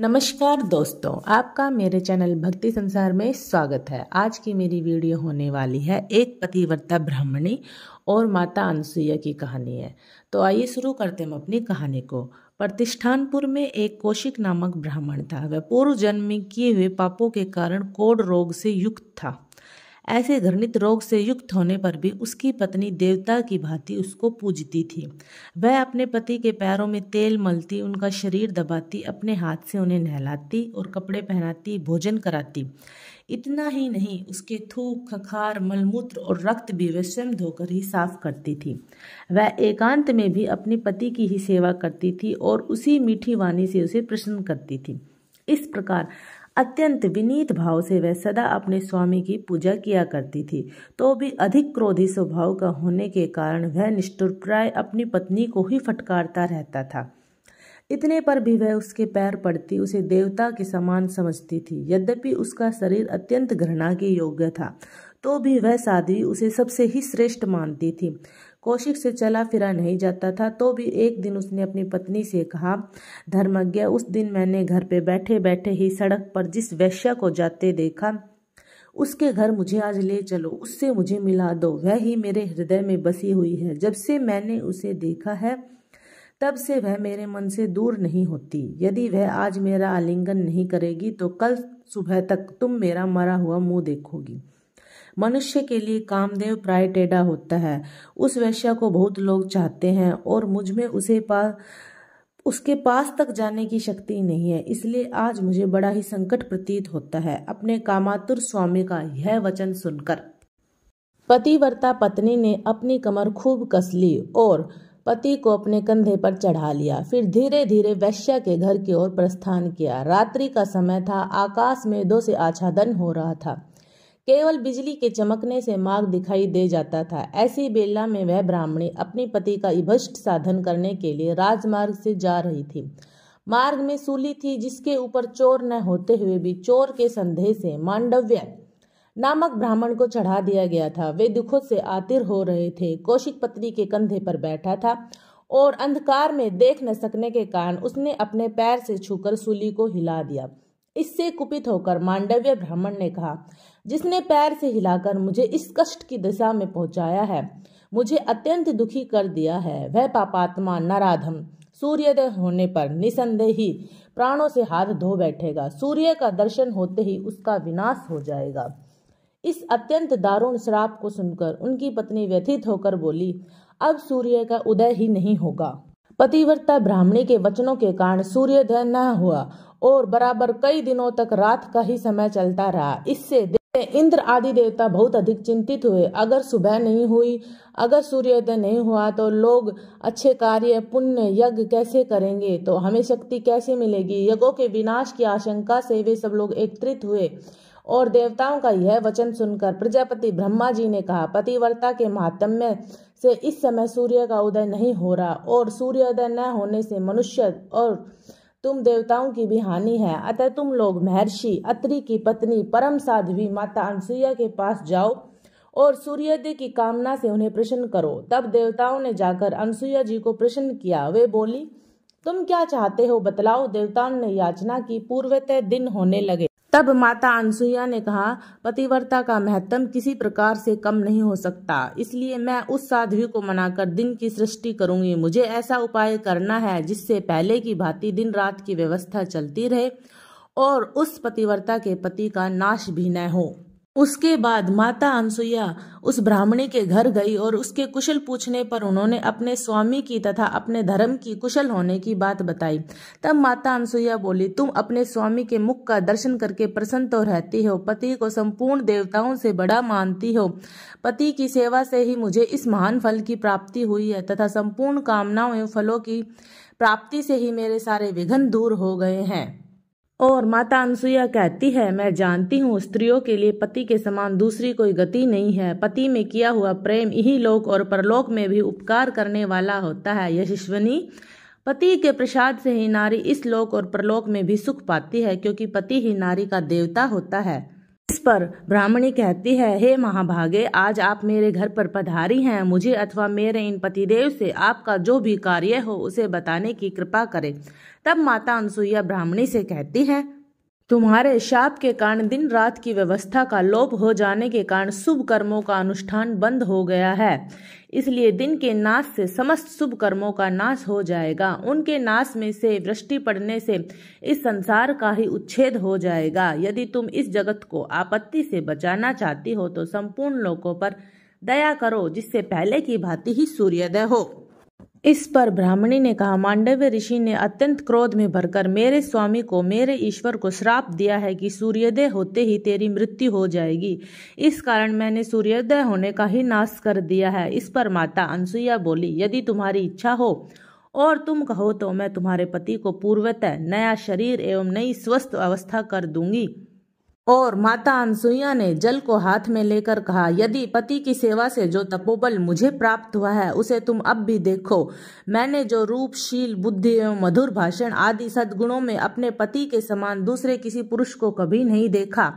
नमस्कार दोस्तों, आपका मेरे चैनल भक्ति संसार में स्वागत है। आज की मेरी वीडियो होने वाली है एक पतिव्रता ब्राह्मणी और माता अनसुईया की कहानी है। तो आइए शुरू करते हैं हम अपनी कहानी को। प्रतिष्ठानपुर में एक कौशिक नामक ब्राह्मण था। वह पूर्व जन्म में किए हुए पापों के कारण कोढ़ रोग से युक्त था। ऐसे घृणित रोग से युक्त होने पर भी उसकी पत्नी देवता की भांति उसको पूजती थी। वह अपने पति के पैरों में तेल मलती, उनका शरीर दबाती, अपने हाथ से उन्हें नहलाती और कपड़े पहनाती, भोजन कराती। इतना ही नहीं, उसके थूक, खखार, मलमूत्र और रक्त भी वह स्वयं धोकर ही साफ करती थी। वह एकांत में भी अपने पति की ही सेवा करती थी और उसी मीठी वाणी से उसे प्रसन्न करती थी। इस प्रकार अत्यंत विनीत भाव से वह सदा अपने स्वामी की पूजा किया करती थी। तो भी अधिक क्रोधी स्वभाव का होने के कारण वह निष्ठुर प्राय अपनी पत्नी को ही फटकारता रहता था। इतने पर भी वह उसके पैर पड़ती उसे देवता के समान समझती थी। यद्यपि उसका शरीर अत्यंत घृणा के योग्य था, तो भी वह साध्वी उसे सबसे ही श्रेष्ठ मानती थी। कौशिक से चला फिरा नहीं जाता था, तो भी एक दिन उसने अपनी पत्नी से कहा, धर्मज्ञ, उस दिन मैंने घर पे बैठे बैठे ही सड़क पर जिस वैश्या को जाते देखा, उसके घर मुझे आज ले चलो, उससे मुझे मिला दो। वह ही मेरे हृदय में बसी हुई है। जब से मैंने उसे देखा है, तब से वह मेरे मन से दूर नहीं होती। यदि वह आज मेरा आलिंगन नहीं करेगी तो कल सुबह तक तुम मेरा मरा हुआ मुंह देखोगी। मनुष्य के लिए कामदेव प्राय टेढ़ा होता है। उस वैश्या को बहुत लोग चाहते हैं और मुझ में उसके पास तक जाने की शक्ति नहीं है। इसलिए आज मुझे बड़ा ही संकट प्रतीत होता है। अपने कामातुर स्वामी का यह वचन सुनकर पतिव्रता पत्नी ने अपनी कमर खूब कस ली और पति को अपने कंधे पर चढ़ा लिया। फिर धीरे धीरे वैश्या के घर की ओर प्रस्थान किया। रात्रि का समय था। आकाश में मेघों से आच्छादन हो रहा था। केवल बिजली के चमकने से मार्ग दिखाई दे जाता था। ऐसी बेला में वह ब्राह्मणी अपने पति का इभष्ट साधन करने के लिए राजमार्ग से जा रही थी। मार्ग में सूली थी, जिसके ऊपर चोर न होते हुए भी चोर के संदेह से मांडव्य नामक ब्राह्मण को चढ़ा दिया गया था। वे दुखों से आतिर हो रहे थे। कौशिक पत्नी के कंधे पर बैठा था और अंधकार में देख न सकने के कारण उसने अपने पैर से छूकर सूली को हिला दिया। इससे कुपित होकर मांडव्य ब्राह्मण ने कहा, जिसने पैर से हिलाकर मुझे इस कष्ट की दिशा में पहुंचाया है, मुझे अत्यंत दुखी कर दिया है, वह पापात्मा नराधम सूर्योदय होने पर निसंदेह ही प्राणों से हाथ धो बैठेगा। सूर्य का दर्शन होते ही उसका विनाश हो जाएगा। इस अत्यंत दारुण श्राप को सुनकर उनकी पत्नी व्यथित होकर बोली, अब सूर्य का उदय ही नहीं होगा। पतिव्रता ब्राह्मणी के वचनों के कारण सूर्योदय न हुआ और बराबर कई दिनों तक रात का ही समय चलता रहा। इससे इंद्र आदि देवता बहुत अधिक चिंतित हुए। अगर सुबह नहीं हुई, अगर सूर्योदय नहीं हुआ तो लोग अच्छे कार्य, पुण्य, यज्ञ कैसे करेंगे, तो हमें शक्ति कैसे मिलेगी। यज्ञों के विनाश की आशंका से वे सब लोग एकत्रित हुए और देवताओं का यह वचन सुनकर प्रजापति ब्रह्मा जी ने कहा, पतिव्रता के महात्म्य से इस समय सूर्य का उदय नहीं हो रहा और सूर्योदय न होने से मनुष्य और तुम देवताओं की भी हानि है। अतः तुम लोग महर्षि अत्रि की पत्नी परम साध्वी माता अनसुईया के पास जाओ और सूर्योदय की कामना से उन्हें प्रसन्न करो। तब देवताओं ने जाकर अनसुईया जी को प्रसन्न किया। वे बोली, तुम क्या चाहते हो, बतलाओ। देवताओं ने याचना की। पूर्वतः दिन होने लगे। तब माता अनसुईया ने कहा, पतिव्रता का महत्व किसी प्रकार से कम नहीं हो सकता, इसलिए मैं उस साध्वी को मनाकर दिन की सृष्टि करूंगी। मुझे ऐसा उपाय करना है जिससे पहले की भांति दिन रात की व्यवस्था चलती रहे और उस पतिव्रता के पति का नाश भी न हो। उसके बाद माता अनसुईया उस ब्राह्मणी के घर गई और उसके कुशल पूछने पर उन्होंने अपने स्वामी की तथा अपने धर्म की कुशल होने की बात बताई। तब माता अनसुईया बोली, तुम अपने स्वामी के मुख का दर्शन करके प्रसन्न तो रहती हो, पति को संपूर्ण देवताओं से बड़ा मानती हो। पति की सेवा से ही मुझे इस महान फल की प्राप्ति हुई है तथा संपूर्ण कामनाओं एवं फलों की प्राप्ति से ही मेरे सारे विघ्न दूर हो गए हैं। और माता अनसुईया कहती है, मैं जानती हूँ स्त्रियों के लिए पति के समान दूसरी कोई गति नहीं है। पति में किया हुआ प्रेम यही लोक और परलोक में भी उपकार करने वाला होता है। यशस्विनी, पति के प्रसाद से ही नारी इस लोक और परलोक में भी सुख पाती है, क्योंकि पति ही नारी का देवता होता है। इस पर ब्राह्मणी कहती है, हे महाभागे, आज आप मेरे घर पर पधारी हैं। मुझे अथवा मेरे इन पतिदेव से आपका जो भी कार्य हो उसे बताने की कृपा करें। तब माता अनसुईया ब्राह्मणी से कहती है, तुम्हारे शाप के कारण दिन रात की व्यवस्था का लोप हो जाने के कारण शुभ कर्मों का अनुष्ठान बंद हो गया है। इसलिए दिन के नाश से समस्त शुभ कर्मों का नाश हो जाएगा। उनके नाश में से वृष्टि पड़ने से इस संसार का ही उच्छेद हो जाएगा। यदि तुम इस जगत को आपत्ति से बचाना चाहती हो तो संपूर्ण लोकों पर दया करो, जिससे पहले की भांति ही सूर्योदय हो। इस पर ब्राह्मणी ने कहा, मांडव्य ऋषि ने अत्यंत क्रोध में भरकर मेरे स्वामी को, मेरे ईश्वर को श्राप दिया है कि सूर्योदय होते ही तेरी मृत्यु हो जाएगी। इस कारण मैंने सूर्योदय होने का ही नाश कर दिया है। इस पर माता अनसुईया बोली, यदि तुम्हारी इच्छा हो और तुम कहो तो मैं तुम्हारे पति को पूर्वतः नया शरीर एवं नई स्वस्थ अवस्था कर दूंगी। और माता अनसुईया ने जल को हाथ में लेकर कहा, यदि पति की सेवा से जो तपोबल मुझे प्राप्त हुआ है उसे तुम अब भी देखो। मैंने जो रूप, शील, बुद्धि एवं मधुर भाषण आदि सद्गुणों में अपने पति के समान दूसरे किसी पुरुष को कभी नहीं देखा,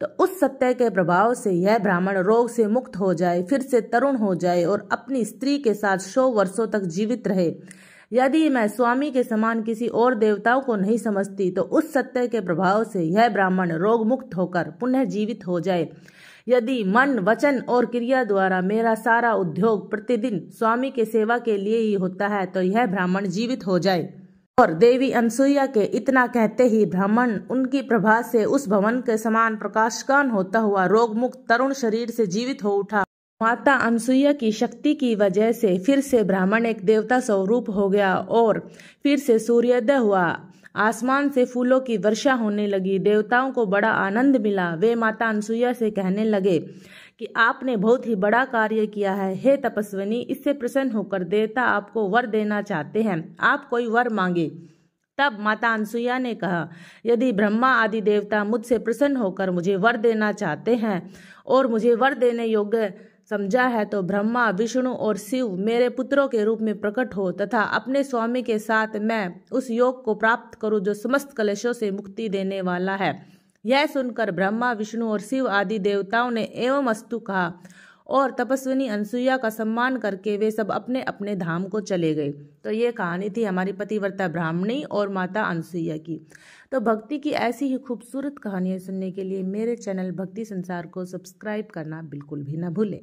तो उस सत्य के प्रभाव से यह ब्राह्मण रोग से मुक्त हो जाए, फिर से तरुण हो जाए और अपनी स्त्री के साथ 100 वर्षों तक जीवित रहे। यदि मैं स्वामी के समान किसी और देवताओं को नहीं समझती तो उस सत्य के प्रभाव से यह ब्राह्मण रोग मुक्त होकर पुनः जीवित हो जाए। यदि मन, वचन और क्रिया द्वारा मेरा सारा उद्योग प्रतिदिन स्वामी के सेवा के लिए ही होता है तो यह ब्राह्मण जीवित हो जाए। और देवी अनसुईया के इतना कहते ही ब्राह्मण उनकी प्रभा से उस भवन के समान प्रकाशकान होता हुआ रोग मुक्त तरुण शरीर से जीवित हो उठा। माता अनसुईया की शक्ति की वजह से फिर से ब्राह्मण एक देवता स्वरूप हो गया और फिर से सूर्योदय हुआ। आसमान से फूलों की वर्षा होने लगी। देवताओं को बड़ा आनंद मिला। वे माता अनसुईया से कहने लगे कि आपने बहुत ही बड़ा कार्य किया है। हे तपस्विनी, इससे प्रसन्न होकर देवता आपको वर देना चाहते हैं। आप कोई वर मांगे। तब माता अनसुईया ने कहा, यदि ब्रह्मा आदि देवता मुझसे प्रसन्न होकर मुझे वर देना चाहते हैं और मुझे वर देने योग्य समझा है तो ब्रह्मा, विष्णु और शिव मेरे पुत्रों के रूप में प्रकट हो तथा अपने स्वामी के साथ मैं उस योग को प्राप्त करूं जो समस्त कलेशों से मुक्ति देने वाला है। यह सुनकर ब्रह्मा, विष्णु और शिव आदि देवताओं ने एवं अस्तु कहा और तपस्विनी अनसुईया का सम्मान करके वे सब अपने अपने धाम को चले गए। तो ये कहानी थी हमारी पतिव्रता ब्राह्मणी और माता अनसुईया की। तो भक्ति की ऐसी ही खूबसूरत कहानियाँ सुनने के लिए मेरे चैनल भक्ति संसार को सब्सक्राइब करना बिल्कुल भी न भूलें।